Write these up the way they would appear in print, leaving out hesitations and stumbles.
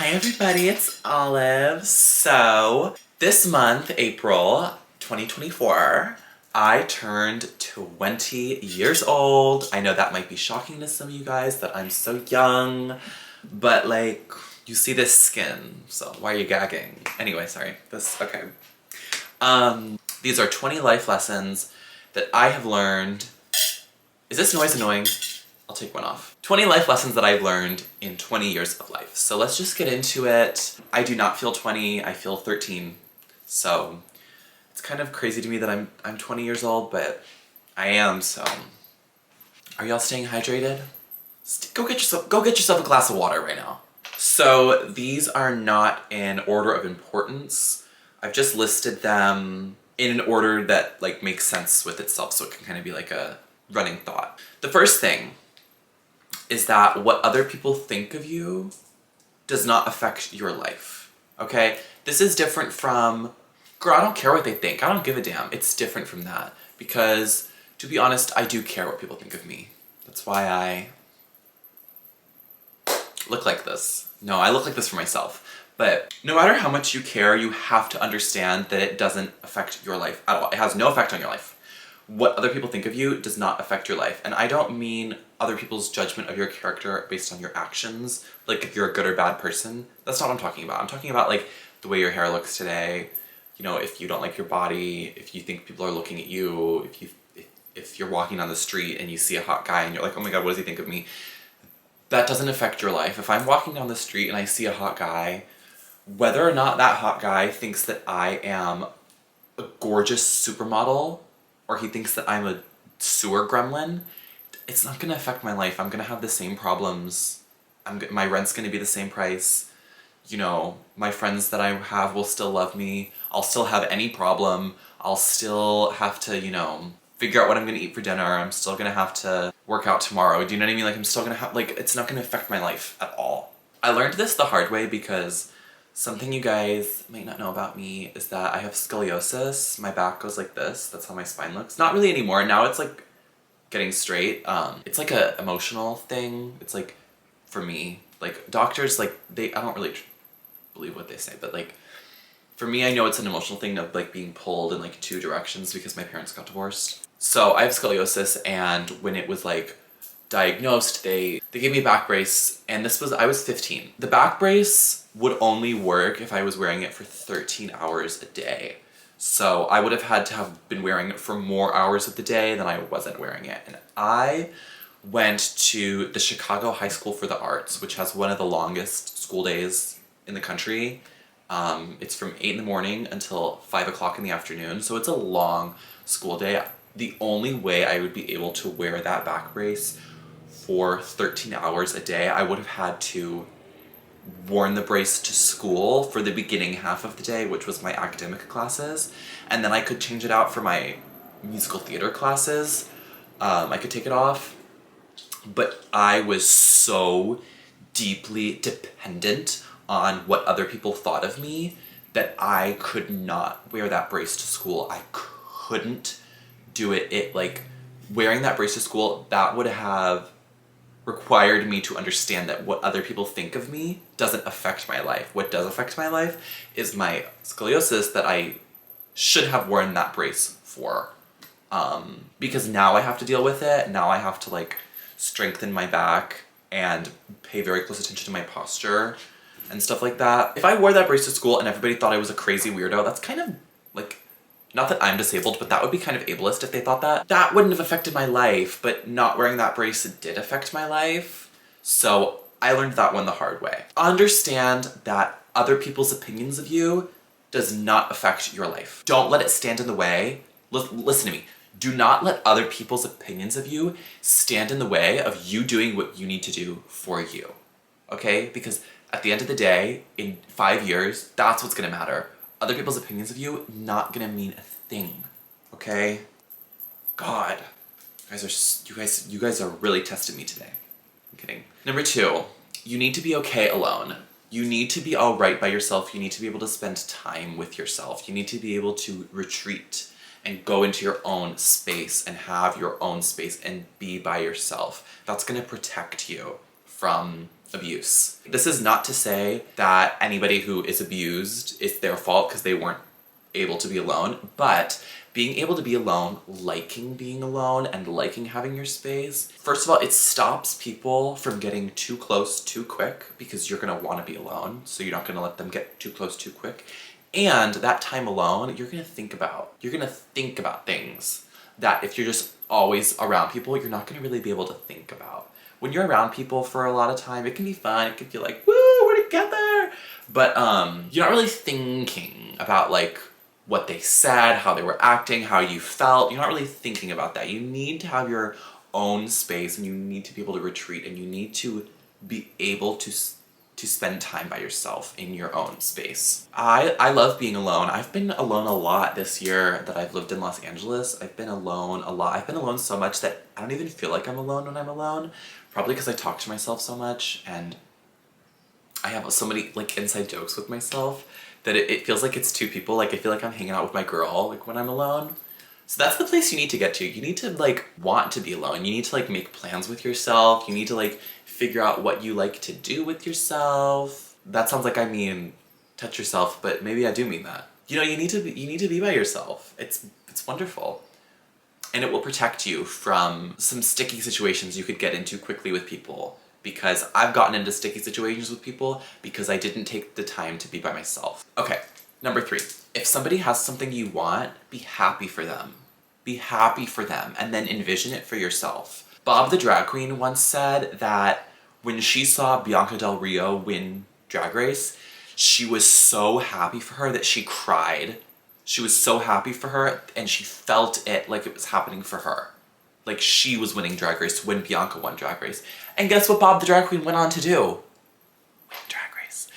Hi everybody, it's Olive. So, this month, April 2024, I turned 20 years old. I know that might be shocking to some of you guys that I'm so young, but like, you see this skin, so why are you gagging? Anyway, sorry, okay. These are 20 life lessons that I have learned. Is this noise annoying? I'll take one off. 20 life lessons that I've learned in 20 years of life. So let's just get into it. I do not feel 20, I feel 13. So it's kind of crazy to me that I'm 20 years old, but I am, so. Are y'all staying hydrated? Go get yourself a glass of water right now. So these are not in order of importance. I've just listed them in an order that like makes sense with itself, so it can kind of be like a running thought. The first thing is that what other people think of you does not affect your life, okay? This is different from, girl, I don't care what they think, I don't give a damn. It's different from that, because to be honest, I do care what people think of me. That's why I look like this. No, I look like this for myself. But no matter how much you care, you have to understand that it doesn't affect your life at all. It has no effect on your life. What other people think of you does not affect your life. And I don't mean other people's judgment of your character based on your actions, like if you're a good or bad person. That's not what I'm talking about. I'm talking about like the way your hair looks today, you know, if you don't like your body, if you think people are looking at you, if you're walking down the street and you see a hot guy and you're like, oh my god, what does he think of me? That doesn't affect your life. If I'm walking down the street and I see a hot guy, whether or not that hot guy thinks that I am a gorgeous supermodel, or he thinks that I'm a sewer gremlin, it's not gonna affect my life. I'm gonna have the same problems. My rent's gonna be the same price. You know, my friends that I have will still love me. I'll still have any problem. I'll still have to, you know, figure out what I'm gonna eat for dinner. I'm still gonna have to work out tomorrow. Do you know what I mean? Like, I'm still gonna have, like, it's not gonna affect my life at all. I learned this the hard way because something you guys might not know about me is that I have scoliosis. My back goes like this. That's how my spine looks. Not really anymore. Now it's like getting straight. It's like a emotional thing. It's like, for me, like doctors, like I don't really believe what they say, but like for me, I know it's an emotional thing of like being pulled in like two directions because my parents got divorced. So I have scoliosis, and when it was like diagnosed, they gave me a back brace, and I was 15. The back brace would only work if I was wearing it for 13 hours a day. So I would have had to have been wearing it for more hours of the day than I wasn't wearing it. And I went to the Chicago High School for the Arts, which has one of the longest school days in the country. It's from 8 in the morning until 5 o'clock in the afternoon, so it's a long school day. The only way I would be able to wear that back brace for 13 hours a day, I would have had to worn the brace to school for the beginning half of the day, which was my academic classes, and then I could change it out for my musical theater classes. I could take it off, but I was so deeply dependent on what other people thought of me that I could not wear that brace to school. I couldn't do it. It like, wearing that brace to school, that would have required me to understand that what other people think of me doesn't affect my life. What does affect my life is my scoliosis that I should have worn that brace for. Because now I have to deal with it. Now I have to like strengthen my back and pay very close attention to my posture and stuff like that. If I wore that brace to school and everybody thought I was a crazy weirdo, that's kind of like, not that I'm disabled, but that would be kind of ableist if they thought that. That wouldn't have affected my life, but not wearing that brace did affect my life. So I learned that one the hard way. Understand that other people's opinions of you does not affect your life. Don't let it stand in the way. Listen to me. Do not let other people's opinions of you stand in the way of you doing what you need to do for you. Okay? Because at the end of the day, in 5 years, that's what's gonna matter. Other people's opinions of you, not gonna mean a thing, okay? God, you guys are really testing me today. I'm kidding. Number 2, you need to be okay alone. You need to be all right by yourself. You need to be able to spend time with yourself. You need to be able to retreat and go into your own space and have your own space and be by yourself. That's gonna protect you from abuse. This is not to say that anybody who is abused, it's their fault because they weren't able to be alone, but being able to be alone, liking being alone, and liking having your space, first of all, it stops people from getting too close too quick because you're gonna wanna be alone, so you're not gonna let them get too close too quick. And that time alone, you're gonna think about things that if you're just always around people, you're not gonna really be able to think about. When you're around people for a lot of time, it can be fun, it can feel like, woo, we're together! But you're not really thinking about like what they said, how they were acting, how you felt. You're not really thinking about that. You need to have your own space, and you need to be able to retreat, and you need to be able to spend time by yourself in your own space. I love being alone. I've been alone a lot this year that I've lived in Los Angeles. I've been alone a lot. I've been alone so much that I don't even feel like I'm alone when I'm alone. Probably because I talk to myself so much, and I have so many like inside jokes with myself that it feels like it's two people. Like I feel like I'm hanging out with my girl like when I'm alone. So that's the place you need to get to. You need to like want to be alone. You need to like make plans with yourself. You need to like figure out what you like to do with yourself. That sounds like I mean touch yourself, but maybe I do mean that. You know, you need to be by yourself. It's wonderful. And it will protect you from some sticky situations you could get into quickly with people. Because I've gotten into sticky situations with people because I didn't take the time to be by myself. Okay, number 3. If somebody has something you want, be happy for them. Be happy for them and then envision it for yourself. Bob the drag queen once said that when she saw Bianca Del Rio win Drag Race, she was so happy for her that she cried. She was so happy for her and she felt it like it was happening for her. Like she was winning Drag Race when Bianca won Drag Race. And guess what Bob the drag queen went on to do? Win Drag Race.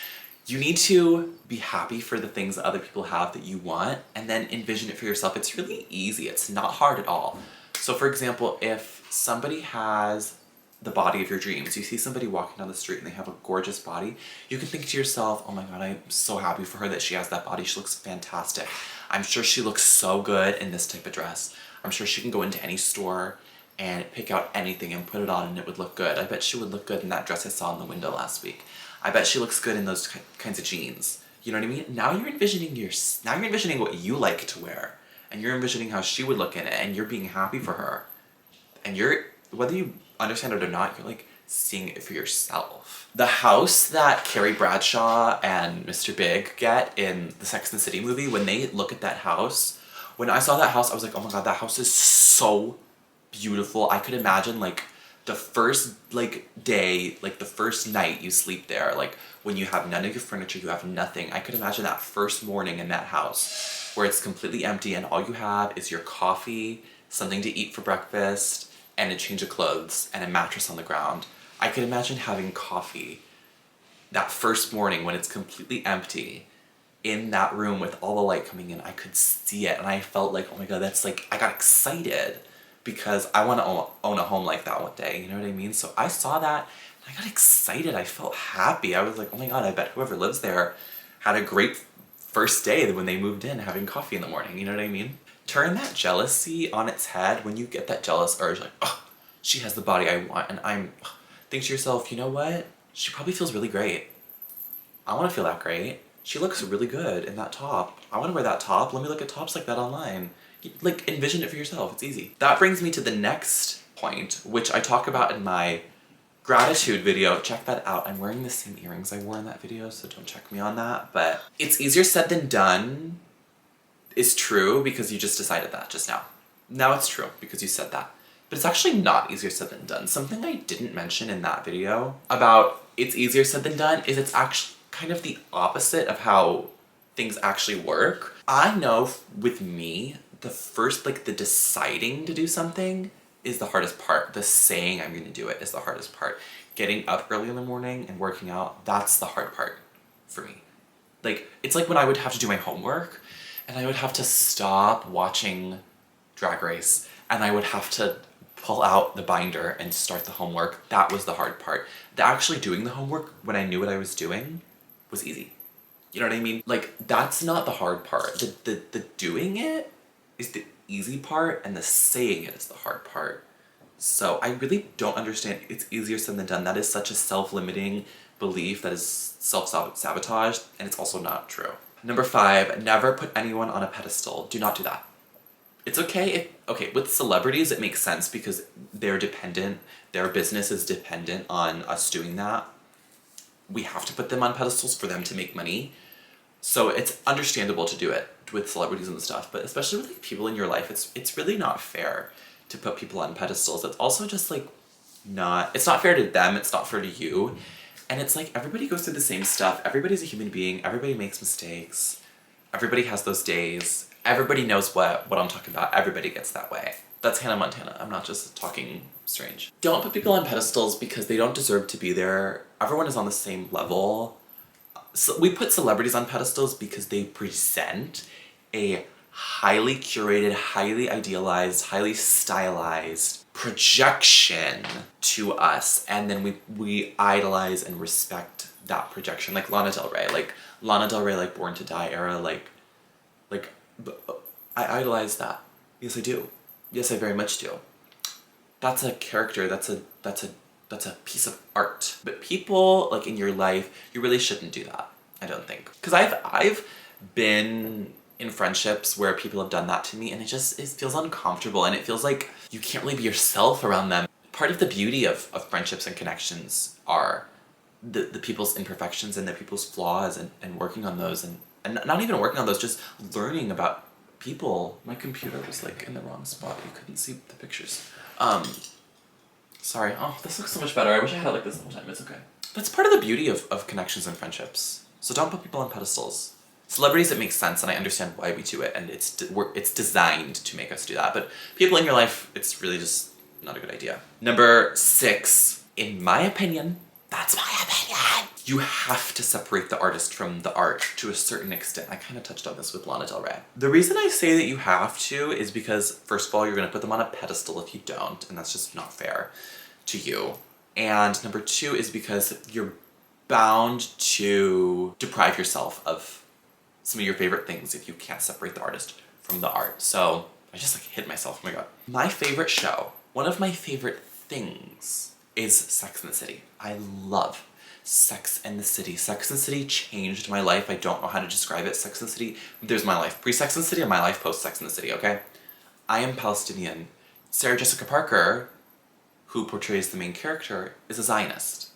You need to be happy for the things that other people have that you want and then envision it for yourself. It's really easy. It's not hard at all. So for example, if somebody has the body of your dreams, you see somebody walking down the street and they have a gorgeous body, you can think to yourself, oh my god, I'm so happy for her that she has that body. She looks fantastic. I'm sure she looks so good in this type of dress. I'm sure she can go into any store and pick out anything and put it on and it would look good. I bet she would look good in that dress I saw in the window last week. I bet she looks good in those kinds of jeans. You know what I mean? Now you're envisioning what you like to wear. And you're envisioning how she would look in it and you're being happy for her. And whether you understand it or not, you're like seeing it for yourself. The house that Carrie Bradshaw and Mr. Big get in the Sex and the City movie, when they look at that house, when I saw that house, I was like, oh my god, that house is so beautiful. I could imagine like the first like day, like the first night you sleep there, like when you have none of your furniture, you have nothing. I could imagine that first morning in that house where it's completely empty and all you have is your coffee, something to eat for breakfast, and a change of clothes and a mattress on the ground. I could imagine having coffee that first morning when it's completely empty in that room with all the light coming in. I could see it and I felt like, oh my god, that's like, I got excited because I want to own a home like that one day, you know what I mean? So I saw that and I got excited. I felt happy. I was like, oh my god, I bet whoever lives there had a great first day when they moved in having coffee in the morning, you know what I mean? Turn that jealousy on its head when you get that jealous urge, like, oh, she has the body I want, and think to yourself, you know what? She probably feels really great. I want to feel that great. She looks really good in that top. I want to wear that top. Let me look at tops like that online. Like, envision it for yourself. It's easy. That brings me to the next point, which I talk about in my gratitude video. Check that out. I'm wearing the same earrings I wore in that video, so don't check me on that. But it's easier said than done is true because you just decided that just now. Now it's true because you said that. But it's actually not easier said than done. Something I didn't mention in that video about it's easier said than done is it's actually kind of the opposite of how things actually work. I know with me, the first, like the deciding to do something is the hardest part. The saying I'm gonna do it is the hardest part. Getting up early in the morning and working out, that's the hard part for me. Like, it's like when I would have to do my homework and I would have to stop watching Drag Race and I would have to pull out the binder and start the homework. That was the hard part. Actually doing the homework when I knew what I was doing was easy. You know what I mean? Like, that's not the hard part. The doing it is the easy part and the saying it is the hard part. So I really don't understand. It's easier said than done. That is such a self-limiting belief that is self-sabotage, and it's also not true. Number 5, never put anyone on a pedestal. Do not do that. It's okay if, okay, with celebrities it makes sense because they're dependent, their business is dependent on us doing that. We have to put them on pedestals for them to make money. So it's understandable to do it with celebrities and stuff, but especially with like people in your life, it's really not fair to put people on pedestals. It's also just like it's not fair to them, it's not fair to you. And it's like everybody goes through the same stuff. Everybody's a human being, everybody makes mistakes. Everybody has those days. Everybody knows what I'm talking about. Everybody gets that way. That's Hannah Montana. I'm not just talking strange. Don't put people on pedestals because they don't deserve to be there. Everyone is on the same level. So we put celebrities on pedestals because they present a highly curated, highly idealized, highly stylized projection to us, and then we idolize and respect that projection. Like Lana Del Rey, like Born to Die era, like I idolize that. Yes, I do. Yes, I very much do. That's a character. That's a piece of art. But people like in your life, you really shouldn't do that. I don't think. Because I've been in friendships where people have done that to me, and it feels uncomfortable, and it feels like you can't really be yourself around them. Part of the beauty of friendships and connections are the people's imperfections and the people's flaws, and working on those, and not even working on those, just learning about people. My computer was like in the wrong spot. You couldn't see the pictures. Sorry. Oh, this looks so much better. I wish I had it like this the whole time. It's okay. That's part of the beauty of connections and friendships. So don't put people on pedestals. Celebrities, it makes sense, and I understand why we do it, and it's designed to make us do that. But people in your life, it's really just not a good idea. Number 6, in my opinion, that's my opinion, you have to separate the artist from the art to a certain extent. I kind of touched on this with Lana Del Rey. The reason I say that you have to is because, first of all, you're going to put them on a pedestal if you don't, and that's just not fair to you. And number 2 is because you're bound to deprive yourself of some of your favorite things if you can't separate the artist from the art. So I just like hit myself. Oh my god. My favorite show, one of my favorite things, is Sex and the City. I love Sex and the City. Sex and the City changed my life. I don't know how to describe it. Sex and the City, there's my life pre-Sex and the City and my life post-Sex and the City, okay? I am Palestinian. Sarah Jessica Parker, who portrays the main character, is a Zionist.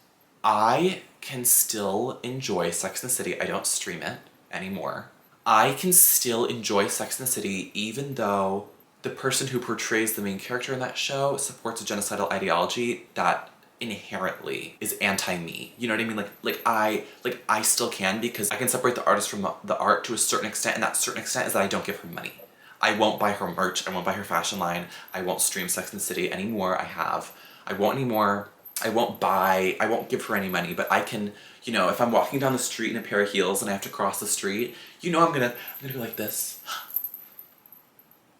I can still enjoy Sex and the City. I don't stream it anymore. I can still enjoy Sex and the City even though the person who portrays the main character in that show supports a genocidal ideology that inherently is anti-me. You know what I mean? I still can, because I can separate the artist from the art to a certain extent, and that certain extent is that I don't give her money. I won't buy her merch, I won't buy her fashion line, I won't stream Sex and the City anymore. I won't anymore. I won't give her any money, but I can, you know, if I'm walking down the street in a pair of heels and I have to cross the street, you know I'm gonna go like this.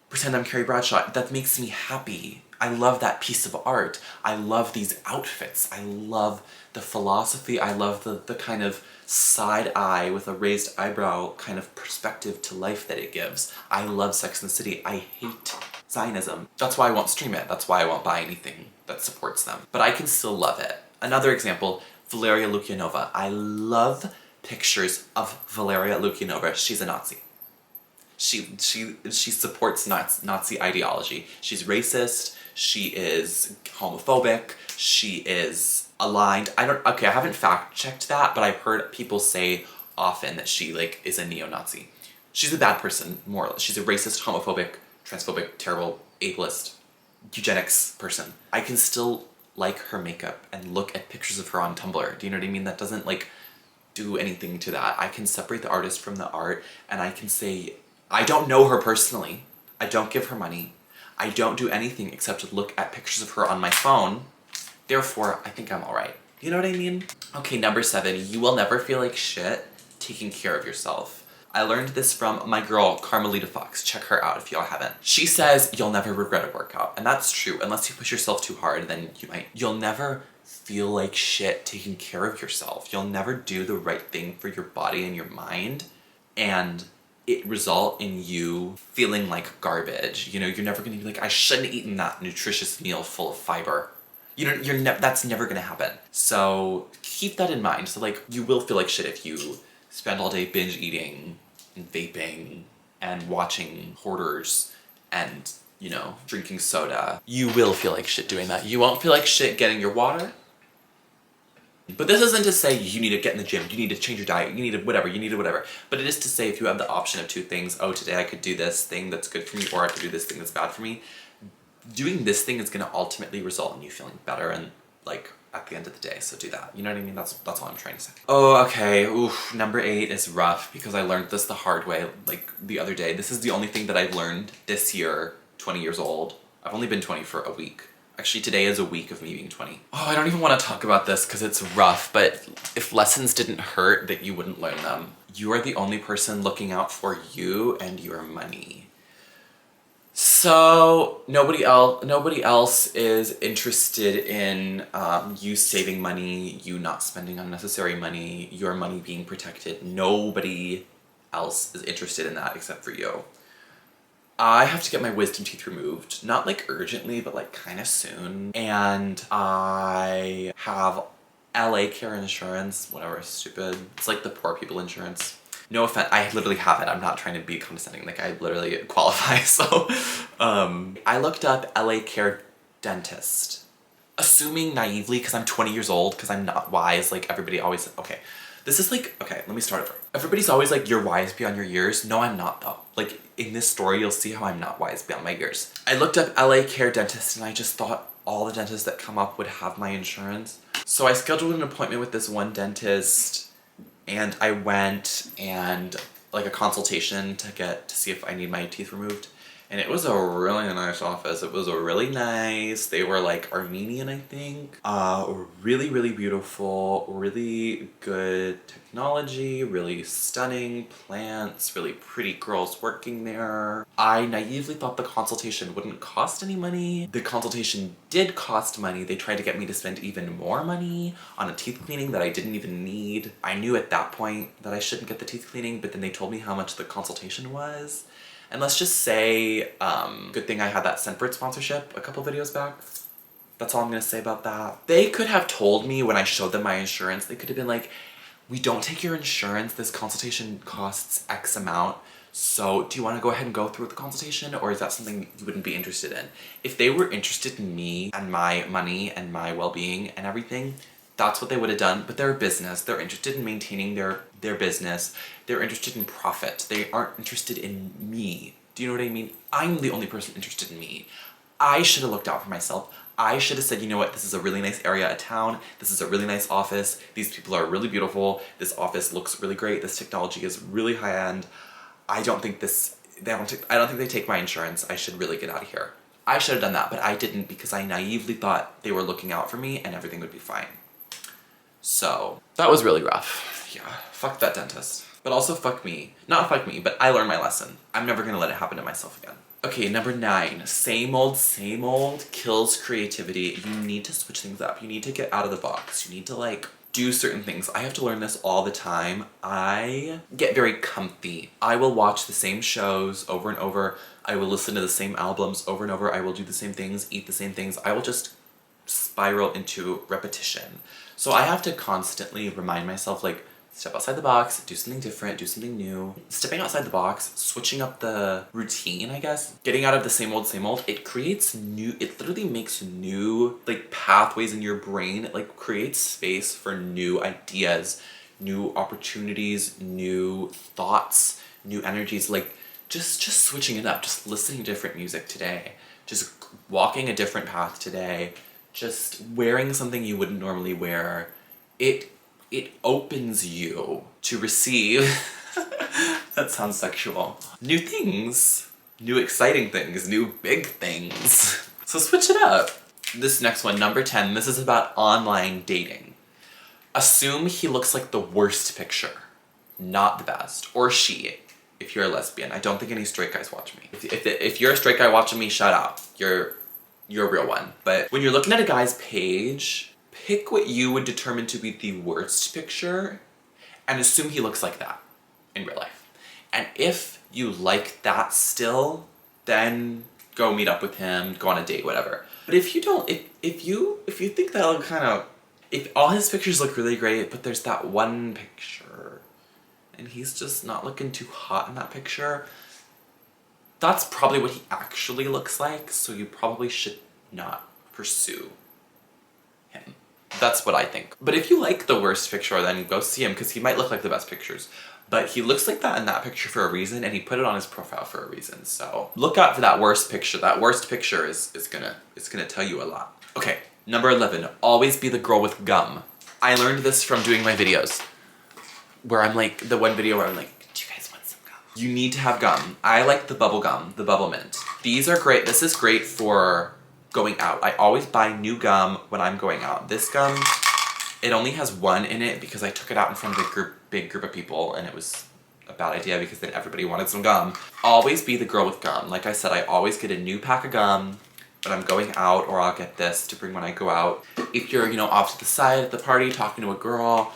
Pretend I'm Carrie Bradshaw. That makes me happy. I love that piece of art. I love these outfits. I love the philosophy. I love the kind of side eye with a raised eyebrow kind of perspective to life that it gives. I love Sex and the City. I hate Zionism. That's why I won't stream it. That's why I won't buy anything that supports them. But I can still love it. Another example, Valeria Lukianova. I love pictures of Valeria Lukianova. She's a Nazi. She supports Nazi ideology. She's racist. She is homophobic. She is aligned. I haven't fact checked that, but I've heard people say often that she is a neo-Nazi. She's a bad person, more or less. She's a racist, homophobic, transphobic, terrible, ableist, eugenics person. I can still like her makeup and look at pictures of her on Tumblr. Do you know what I mean? That doesn't do anything to that. I can separate the artist from the art, and I can say, I don't know her personally. I don't give her money. I don't do anything except look at pictures of her on my phone. Therefore, I think I'm alright. You know what I mean? Okay, number 7, you will never feel like shit taking care of yourself. I learned this from my girl, Carmelita Fox. Check her out if y'all haven't. She says you'll never regret a workout, and that's true. Unless you push yourself too hard, then you might. You'll never feel like shit taking care of yourself. You'll never do the right thing for your body and your mind, and it result in you feeling like garbage. You know, you're never gonna be like, I shouldn't have eaten that nutritious meal full of fiber. You know, that's never gonna happen. So keep that in mind. So like, you will feel like shit if you spend all day binge eating and vaping and watching hoarders and, you know, drinking soda. You will feel like shit doing that. You won't feel like shit getting your water. But this isn't to say you need to get in the gym, you need to change your diet, you need to whatever. But it is to say if you have the option of two things, oh, today I could do this thing that's good for me, or I could do this thing that's bad for me. Doing this thing is gonna ultimately result in you feeling better and like at the end of the day, so do that. You know what I mean? That's all I'm trying to say. Oh, okay, oof, number 8 is rough because I learned this the hard way, like the other day. This is the only thing that I've learned this year, 20 years old. I've only been 20 for a week. Actually, today is a week of me being 20. Oh, I don't even want to talk about this because it's rough, but if lessons didn't hurt, that you wouldn't learn them. You are the only person looking out for you and your money. So nobody else is interested in you saving money, you not spending unnecessary money, your money being protected. Nobody else is interested in that except for you. I have to get my wisdom teeth removed. Not like urgently, but like kind of soon. And I have LA Care insurance, whatever, stupid. It's like the poor people insurance. No offense, I literally have it. I'm not trying to be condescending. Like I literally qualify, so. I looked up LA Care dentist. Assuming naively, because I'm 20 years old, because I'm not wise, like everybody always, okay. This is like, okay, let me start over. Everybody's always like, you're wise beyond your years. No, I'm not though. Like in this story, you'll see how I'm not wise beyond my years. I looked up LA Care dentist and I just thought all the dentists that come up would have my insurance. So I scheduled an appointment with this one dentist and I went and like a consultation to see if I need my teeth removed. And it was a really nice office. It was a really nice, they were like Armenian, I think. Really, really beautiful, really good technology, really stunning plants, really pretty girls working there. I naively thought the consultation wouldn't cost any money. The consultation did cost money. They tried to get me to spend even more money on a teeth cleaning that I didn't even need. I knew at that point that I shouldn't get the teeth cleaning, but then they told me how much the consultation was. And let's just say, good thing I had that Scentbird sponsorship a couple videos back. That's all I'm gonna say about that. They could have told me when I showed them my insurance, they could have been like, we don't take your insurance, this consultation costs X amount, so do you wanna go ahead and go through with the consultation, or is that something you wouldn't be interested in? If they were interested in me and my money and my well-being and everything, that's what they would have done, but they're a business. They're interested in maintaining their business. They're interested in profit. They aren't interested in me. Do you know what I mean? I'm the only person interested in me. I should have looked out for myself. I should have said, you know what, this is a really nice area of town. This is a really nice office. These people are really beautiful. This office looks really great. This technology is really high end. I don't think they take my insurance. I should really get out of here. I should have done that, but I didn't because I naively thought they were looking out for me and everything would be fine. So, that was really rough. Yeah, fuck that dentist. But also fuck me. Not fuck me, but I learned my lesson. I'm never gonna let it happen to myself again. Okay, number 9. Same old kills creativity. You need to switch things up. You need to get out of the box. You need to like do certain things. I have to learn this all the time. I get very comfy. I will watch the same shows over and over. I will listen to the same albums over and over. I will do the same things, eat the same things. I will just spiral into repetition. So I have to constantly remind myself, like, step outside the box, do something different, do something new. Stepping outside the box, switching up the routine, I guess. Getting out of the same old, it creates it literally makes new, like, pathways in your brain. It, like, creates space for new ideas, new opportunities, new thoughts, new energies. Like, just switching it up, just listening to different music today, just walking a different path today, just wearing something you wouldn't normally wear. It opens you to receive, that sounds sexual, new things, new exciting things, new big things. So switch it up. This next one, number 10, this is about online dating. Assume he looks like the worst picture, not the best, or she, if you're a lesbian. I don't think any straight guys watch me. If you're a straight guy watching me, shout out. You're a real one. But when you're looking at a guy's page, pick what you would determine to be the worst picture and assume he looks like that in real life. And if you like that still, then go meet up with him, go on a date, whatever. But if you don't, if you think that'll kind of, if all his pictures look really great, but there's that one picture, and he's just not looking too hot in that picture, that's probably what he actually looks like, so you probably should not pursue him. That's what I think. But if you like the worst picture, then go see him, because he might look like the best pictures. But he looks like that in that picture for a reason, and he put it on his profile for a reason. So look out for that worst picture. That worst picture is gonna tell you a lot. Okay, number 11, always be the girl with gum. I learned this from doing my videos, where I'm like, the one video where I'm like, do you guys want some gum? You need to have gum. I like the bubble gum, the bubble mint. These are great. This is great for going out. I always buy new gum when I'm going out. This gum, it only has one in it because I took it out in front of a big group of people, and it was a bad idea because then everybody wanted some gum. Always be the girl with gum. Like I said, I always get a new pack of gum when I'm going out, or I'll get this to bring when I go out. If you're, off to the side at the party talking to a girl,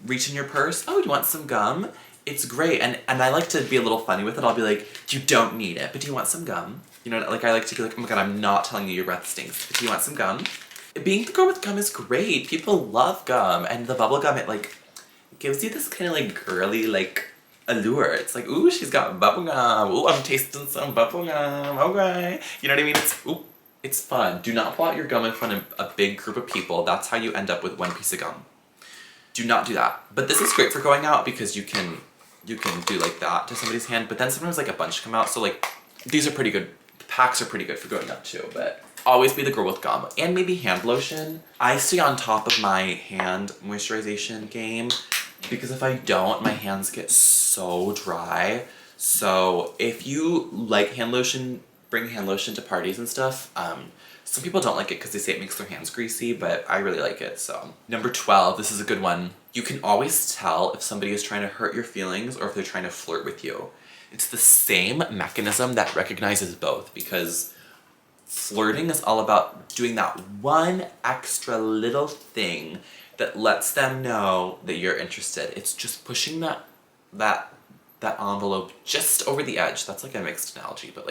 reach in your purse, oh, do you want some gum? It's great. And I like to be a little funny with it. I'll be like, you don't need it, but do you want some gum? Like I like to be like, oh my god, I'm not telling you your breath stinks, but do you want some gum? Being the girl with gum is great. People love gum, and the bubble gum, it gives you this kind of like girly allure. It's like, ooh, she's got bubble gum. Ooh, I'm tasting some bubble gum. Okay. You know what I mean? It's fun. Do not pull out your gum in front of a big group of people. That's how you end up with one piece of gum. Do not do that. But this is great for going out because you can do like that to somebody's hand, but then sometimes a bunch come out, so these are pretty good. The packs are pretty good for going out too, but always be the girl with gum. And maybe hand lotion. I stay on top of my hand moisturization game because if I don't, my hands get so dry. So if you like hand lotion, bring hand lotion to parties and stuff. Some people don't like it because they say it makes their hands greasy, but I really like it, so. Number 12, this is a good one. You can always tell if somebody is trying to hurt your feelings or if they're trying to flirt with you. It's the same mechanism that recognizes both, because flirting is all about doing that one extra little thing that lets them know that you're interested. It's just pushing that envelope just over the edge. That's a mixed analogy, but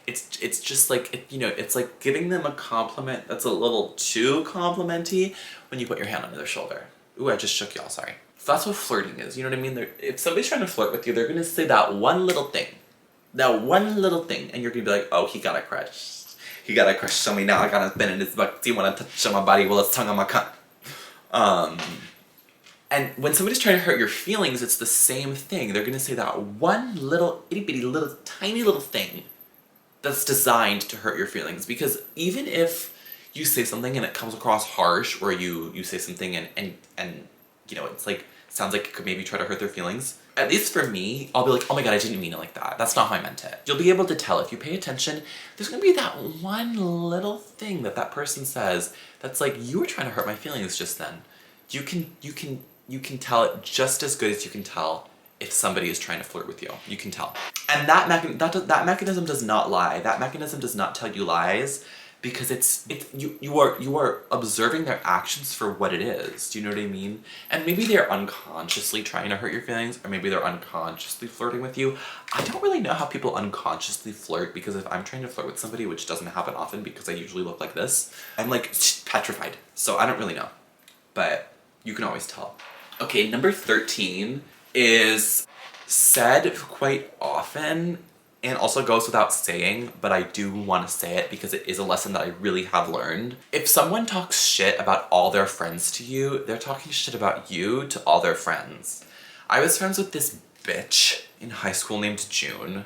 it's just it's like giving them a compliment that's a little too complimenty when you put your hand on their shoulder. Ooh, I just shook y'all, sorry. So that's what flirting is, you know what I mean? If somebody's trying to flirt with you, they're gonna say that one little thing. That one little thing, and you're gonna be like, oh, he got a crush. He got a crush on me now, I got a spin in his butt. Do you wanna touch on my body while it's tongue on my cunt? And when somebody's trying to hurt your feelings, it's the same thing. They're gonna say that one little, itty bitty little, tiny little thing that's designed to hurt your feelings. Because even if you say something and it comes across harsh, or you say something and it's sounds like it could maybe try to hurt their feelings, at least for me, I'll be like, oh my god, I didn't mean it like that. That's not how I meant it. You'll be able to tell if you pay attention. There's gonna be that one little thing that person says that's like, you were trying to hurt my feelings just then. You can tell it just as good as you can tell if somebody is trying to flirt with you. You can tell. And that mechanism does not lie. That mechanism does not tell you lies, because you are observing their actions for what it is. Do you know what I mean? And maybe they're unconsciously trying to hurt your feelings, or maybe they're unconsciously flirting with you. I don't really know how people unconsciously flirt, because if I'm trying to flirt with somebody, which doesn't happen often because I usually look like this, I'm petrified. So I don't really know. But you can always tell. Okay, number 13 is said quite often, and also goes without saying, but I do want to say it because it is a lesson that I really have learned. If someone talks shit about all their friends to you, they're talking shit about you to all their friends. I was friends with this bitch in high school named June.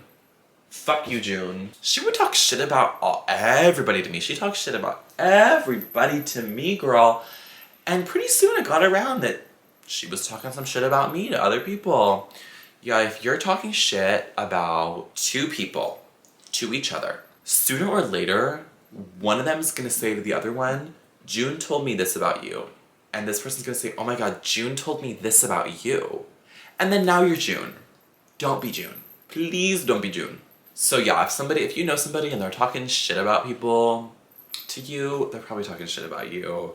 Fuck you, June. She would talk shit about everybody to me. She talked shit about everybody to me, girl. And pretty soon it got around that she was talking some shit about me to other people. Yeah, if you're talking shit about two people to each other, sooner or later, one of them is gonna say to the other one, June told me this about you. And this person's gonna say, oh my god, June told me this about you. And then now you're June. Don't be June. Please don't be June. So yeah, if you know somebody and they're talking shit about people to you, they're probably talking shit about you.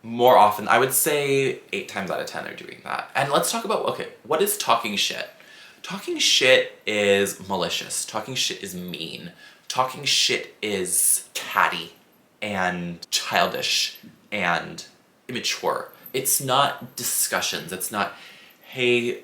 More often, I would say 8 times out of 10 are doing that. And let's talk about, okay, what is talking shit? Talking shit is malicious. Talking shit is mean. Talking shit is catty and childish and immature. It's not discussions. It's not, hey,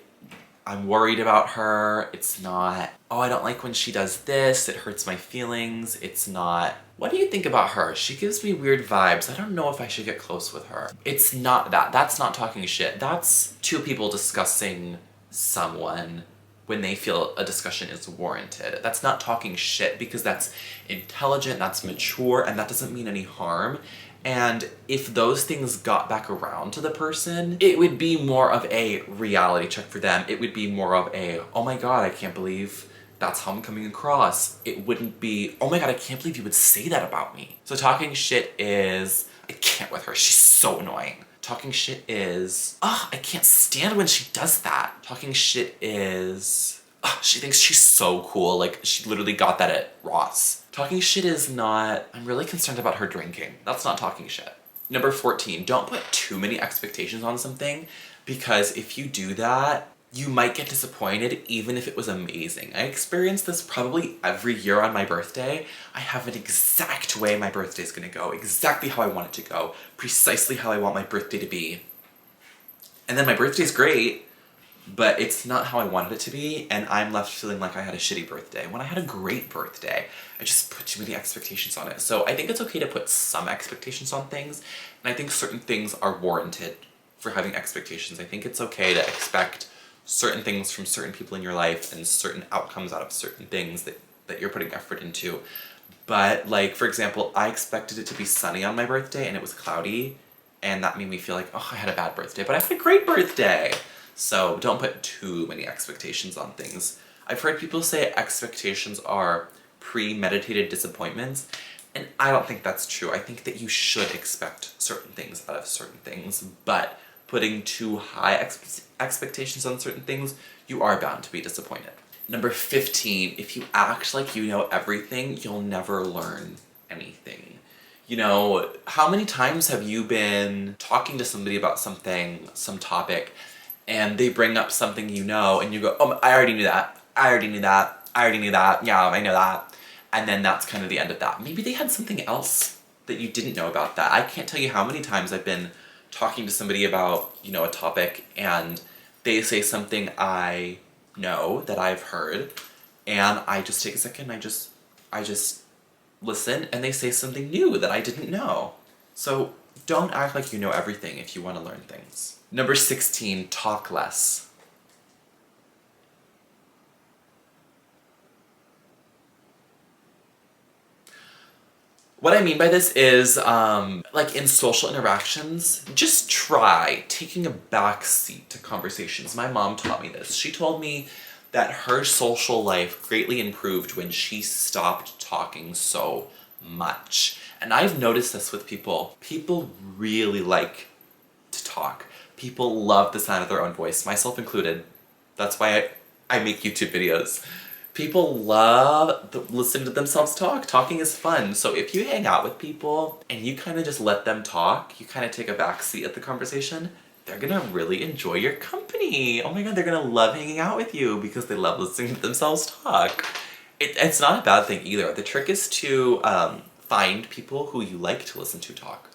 I'm worried about her. It's not, oh, I don't like when she does this. It hurts my feelings. It's not, what do you think about her? She gives me weird vibes. I don't know if I should get close with her. It's not that. That's not talking shit. That's two people discussing someone when they feel a discussion is warranted. That's not talking shit because that's intelligent, that's mature, and that doesn't mean any harm. And if those things got back around to the person, it would be more of a reality check for them. It would be more of a, oh my god, I can't believe that's how I'm coming across. It wouldn't be, oh my god, I can't believe you would say that about me. So talking shit is, I can't with her, she's so annoying. Talking shit is, I can't stand when she does that. Talking shit is, she thinks she's so cool. Like, she literally got that at Ross. Talking shit is not, I'm really concerned about her drinking. That's not talking shit. Number 14, don't put too many expectations on something, because if you do that, you might get disappointed even if it was amazing. I experience this probably every year on my birthday. I have an exact way my birthday is gonna go, exactly how I want it to go, precisely how I want my birthday to be. And then my birthday's great, but it's not how I wanted it to be, and I'm left feeling like I had a shitty birthday when I had a great birthday. I just put too many expectations on it. So I think it's okay to put some expectations on things, and I think certain things are warranted for having expectations. I think it's okay to expect certain things from certain people in your life and certain outcomes out of certain things that you're putting effort into. But like, for example, I expected it to be sunny on my birthday and it was cloudy, and that made me feel like, oh, I had a bad birthday, but I had a great birthday. So don't put too many expectations on things. I've heard people say expectations are premeditated disappointments, and I don't think that's true. I think that you should expect certain things out of certain things, but putting too high expectations on certain things, you are bound to be disappointed. Number 15, if you act like you know everything, you'll never learn anything. You know, how many times have you been talking to somebody about something, some topic, and they bring up something you know, and you go, oh, I already knew that, I already knew that, I already knew that, yeah, I know that. And then that's kind of the end of that. Maybe they had something else that you didn't know about that. I can't tell you how many times I've been talking to somebody about, you know, a topic, and they say something I know that I've heard, and I just take a second, I just listen, and they say something new that I didn't know. So don't act like you know everything if you want to learn things. Number 16, talk less. What I mean by this is, like in social interactions, just try taking a back seat to conversations. My mom taught me this. She told me that her social life greatly improved when she stopped talking so much. And I've noticed this with people. People really like to talk. People love the sound of their own voice, myself included. That's why I make YouTube videos. People love listening to themselves talk. Talking is fun. So if you hang out with people and you kind of just let them talk, you kind of take a back seat at the conversation, they're gonna really enjoy your company. Oh my god, they're gonna love hanging out with you because they love listening to themselves talk. It's not a bad thing either. The trick is to find people who you like to listen to talk.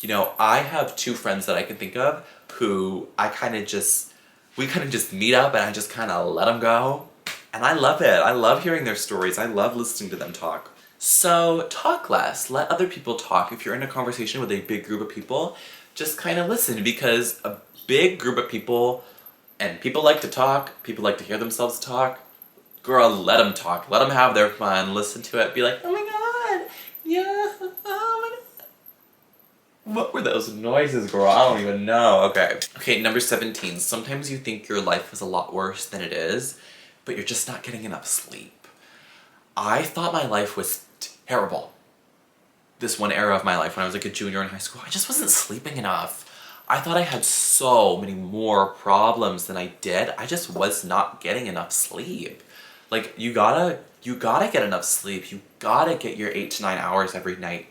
You know, I have two friends that I can think of who we kind of just meet up and I just kind of let them go. And I love it. I love hearing their stories. I love listening to them talk. So talk less. Let other people talk. If you're in a conversation with a big group of people, just kind of listen, because a big group of people, and people like to talk, people like to hear themselves talk. Girl, let them talk. Let them have their fun. Listen to it. Be like, oh my god, yeah, oh my god. What were those noises, girl? I don't even know. Okay, number 17. Sometimes you think your life is a lot worse than it is, but you're just not getting enough sleep. I thought my life was terrible. This one era of my life when I was like a junior in high school, I just wasn't sleeping enough. I thought I had so many more problems than I did. I just was not getting enough sleep. Like, you gotta get enough sleep. You gotta get your 8 to 9 hours every night.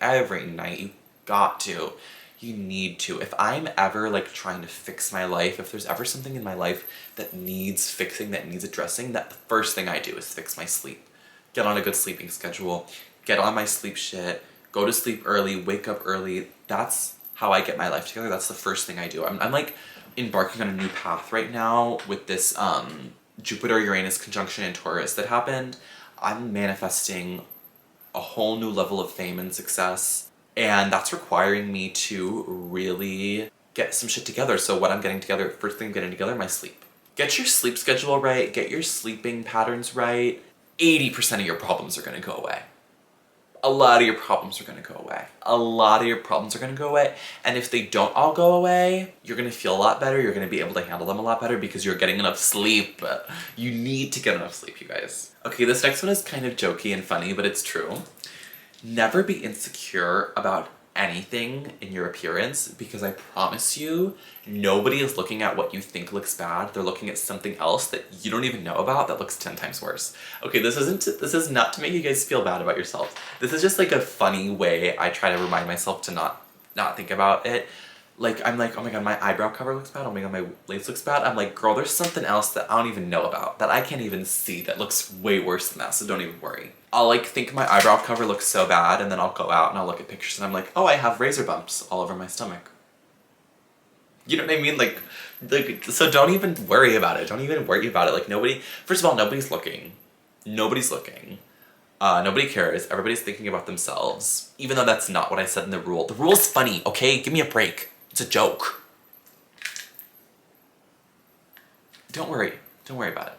You got to. You need to. If I'm ever like trying to fix my life, if there's ever something in my life that needs fixing, that needs addressing, that the first thing I do is fix my sleep. Get on a good sleeping schedule, get on my sleep shit, go to sleep early, wake up early. That's how I get my life together. That's the first thing I do. I'm like embarking on a new path right now with this Jupiter-Uranus conjunction in Taurus that happened. I'm manifesting a whole new level of fame and success. And that's requiring me to really get some shit together. So what I'm getting together, first thing I'm getting together, my sleep. Get your sleep schedule right, get your sleeping patterns right. 80% of your problems are gonna go away. A lot of your problems are gonna go away. A lot of your problems are gonna go away. And if they don't all go away, you're gonna feel a lot better. You're gonna be able to handle them a lot better because you're getting enough sleep. You need to get enough sleep, you guys. Okay, this next one is kind of jokey and funny, but it's true. Never be insecure about anything in your appearance because I promise you, nobody is looking at what you think looks bad. They're looking at something else that you don't even know about that looks 10 times worse. Okay, this is not to make you guys feel bad about yourselves. This is just like a funny way I try to remind myself to not think about it. Like, I'm like, oh my god, my eyebrow cover looks bad, oh my god, my lace looks bad. I'm like, girl, there's something else that I don't even know about, that I can't even see, that looks way worse than that, so don't even worry. I'll like think my eyebrow cover looks so bad, and then I'll go out and I'll look at pictures and I'm like, oh, I have razor bumps all over my stomach. You know what I mean? Like, so don't even worry about it. Don't even worry about it. Like, nobody, first of all, nobody's looking. Nobody's looking. Nobody cares. Everybody's thinking about themselves. Even though that's not what I said in the rule. The rule's funny, okay? Give me a break. It's a joke. Don't worry. Don't worry about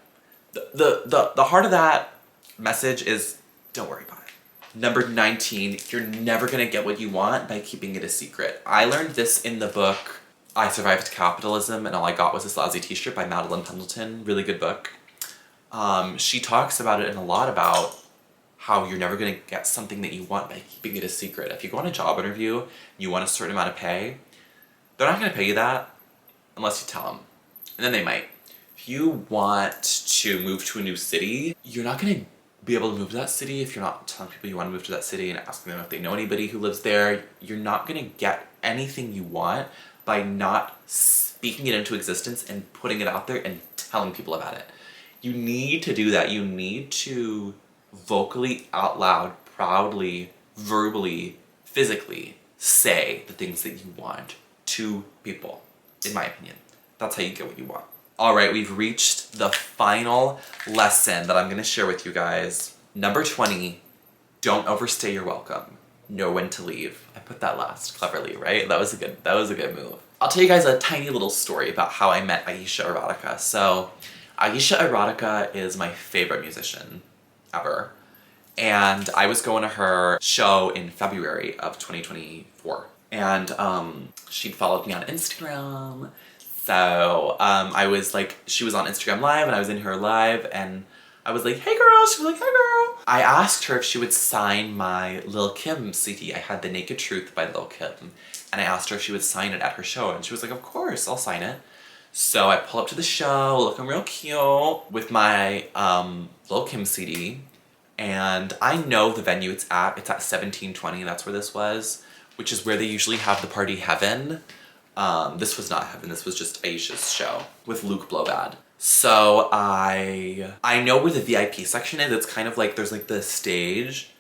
it. The heart of that message is don't worry about it. Number 19, you're never gonna get what you want by keeping it a secret. I learned this in the book I Survived Capitalism and All I Got Was This Lousy T-Shirt by Madeline Pendleton. Really good book. She talks about it and a lot about how you're never gonna get something that you want by keeping it a secret. If you go on a job interview and you want a certain amount of pay, they're not gonna pay you that unless you tell them. And then they might. If you want to move to a new city, you're not gonna be able to move to that city if you're not telling people you want to move to that city and asking them if they know anybody who lives there. You're not gonna get anything you want by not speaking it into existence and putting it out there and telling people about it. You need to do that. You need to vocally, out loud, proudly, verbally, physically say the things that you want to people, in my opinion. That's how you get what you want. All right, we've reached the final lesson that I'm gonna share with you guys. Number 20, don't overstay your welcome. Know when to leave. I put that last cleverly, right? That was a good move. I'll tell you guys a tiny little story about how I met Aisha Erotica. So, Aisha Erotica is my favorite musician ever. And I was going to her show in February of 2024. And she'd followed me on Instagram. So I was like, she was on Instagram Live and I was in her live and I was like, hey girl, she was like, hey girl. I asked her if she would sign my Lil' Kim CD. I had The Naked Truth by Lil' Kim. And I asked her if she would sign it at her show and she was like, of course, I'll sign it. So I pull up to the show looking real cute with my Lil' Kim CD. And I know the venue it's at 1720, that's where this was, which is where they usually have the party Heaven. This was not Heaven, this was just Aisha's show with Luke Blobad. So I know where the VIP section is. It's kind of like, there's like the stage.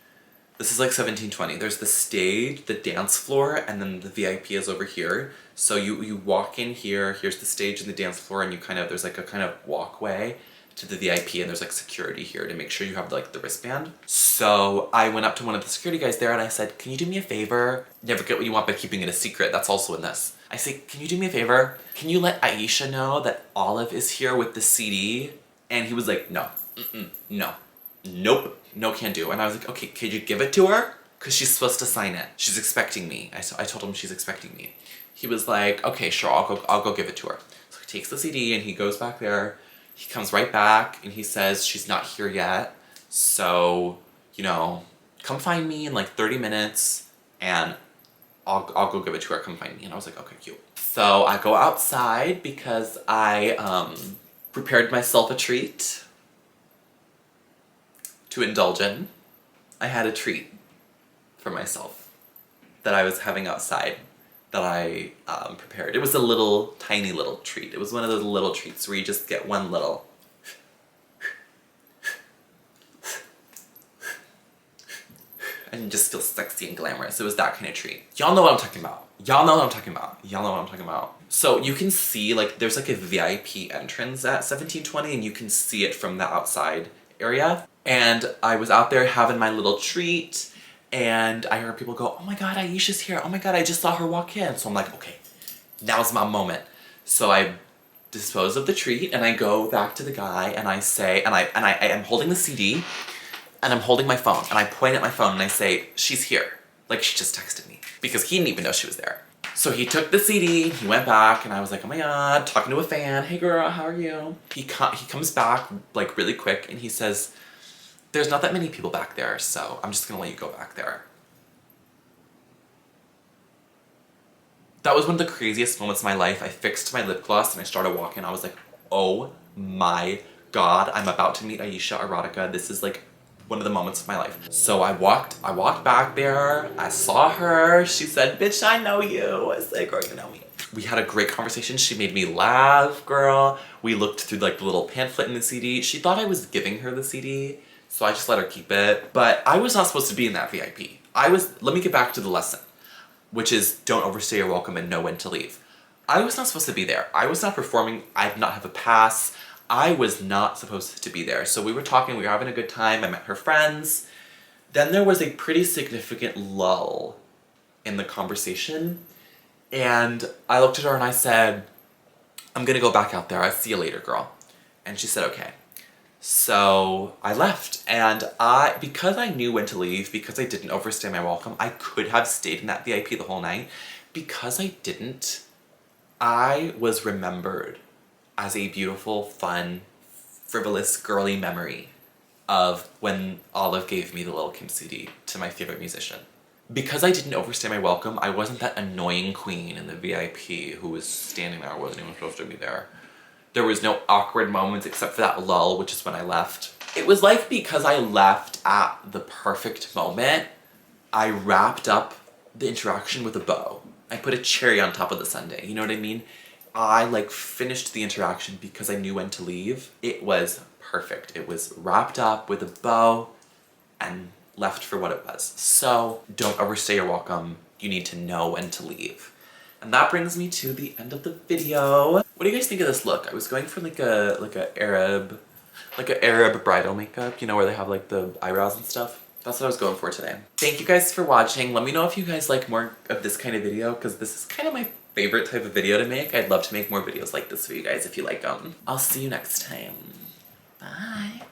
This is like 1720. There's the stage, the dance floor, and then the VIP is over here. So you walk in here, here's the stage and the dance floor, and you kind of, there's like a kind of walkway to the VIP, and there's like security here to make sure you have like the wristband. So I went up to one of the security guys there and I said, can you do me a favor? Never get what you want by keeping it a secret. That's also in this. I say, can you do me a favor? Can you let Aisha know that Olive is here with the CD? And he was like, no, no, nope, no can do. And I was like, okay, could you give it to her? Because she's supposed to sign it. She's expecting me. I told him she's expecting me. He was like, okay, sure, I'll go give it to her. So he takes the CD and he goes back there. He comes right back and he says, she's not here yet. So, you know, come find me in like 30 minutes and I'll go give it to her, come find me. And I was like, okay, cute. So I go outside because I prepared myself a treat to indulge in. I had a treat for myself that I was having outside that I prepared. It was a little, tiny little treat. It was one of those little treats where you just get one little. And you just feel sexy and glamorous. It was that kind of treat. Y'all know what I'm talking about. Y'all know what I'm talking about. Y'all know what I'm talking about. So you can see, like, there's like a VIP entrance at 1720 and you can see it from the outside area. And I was out there having my little treat and I heard people go, oh my God, Aisha's here. Oh my God, I just saw her walk in. So I'm like, okay, now's my moment. So I dispose of the treat and I go back to the guy and I say, and I am holding the CD and I'm holding my phone and I point at my phone and I say, she's here. Like, she just texted me because he didn't even know she was there. So he took the CD, he went back and I was like, oh my God, talking to a fan. Hey girl, how are you? He comes back like really quick and he says, there's not that many people back there, so I'm just gonna let you go back there. That was one of the craziest moments of my life. I fixed my lip gloss and I started walking. I was like, oh my God, I'm about to meet Aisha Erotica. This is like one of the moments of my life. So I walked back there. I saw her. She said, bitch, I know you. I was like, girl, you know me. We had a great conversation. She made me laugh, girl. We looked through like the little pamphlet in the CD. She thought I was giving her the CD. So I just let her keep it. But I was not supposed to be in that VIP. Let me get back to the lesson, which is don't overstay your welcome and know when to leave. I was not supposed to be there. I was not performing. I did not have a pass. I was not supposed to be there. So we were talking, we were having a good time. I met her friends. Then there was a pretty significant lull in the conversation. And I looked at her and I said, I'm gonna go back out there. I'll see you later, girl. And she said, okay. So I left and because I knew when to leave, because I didn't overstay my welcome, I could have stayed in that VIP the whole night. Because I didn't, I was remembered as a beautiful, fun, frivolous, girly memory of when Olive gave me the Lil' Kim CD to my favorite musician. Because I didn't overstay my welcome, I wasn't that annoying queen in the VIP who was standing there, wasn't even supposed to be there. There was no awkward moments except for that lull, which is when I left. It was like because I left at the perfect moment, I wrapped up the interaction with a bow. I put a cherry on top of the sundae, you know what I mean? I like finished the interaction because I knew when to leave. It was perfect. It was wrapped up with a bow and left for what it was. So don't overstay your welcome. You need to know when to leave. And that brings me to the end of the video. What do you guys think of this look? I was going for like a Arab bridal makeup, you know, where they have like the eyebrows and stuff. That's what I was going for today. Thank you guys for watching. Let me know if you guys like more of this kind of video, because this is kind of my favorite type of video to make. I'd love to make more videos like this for you guys if you like them. I'll see you next time. Bye.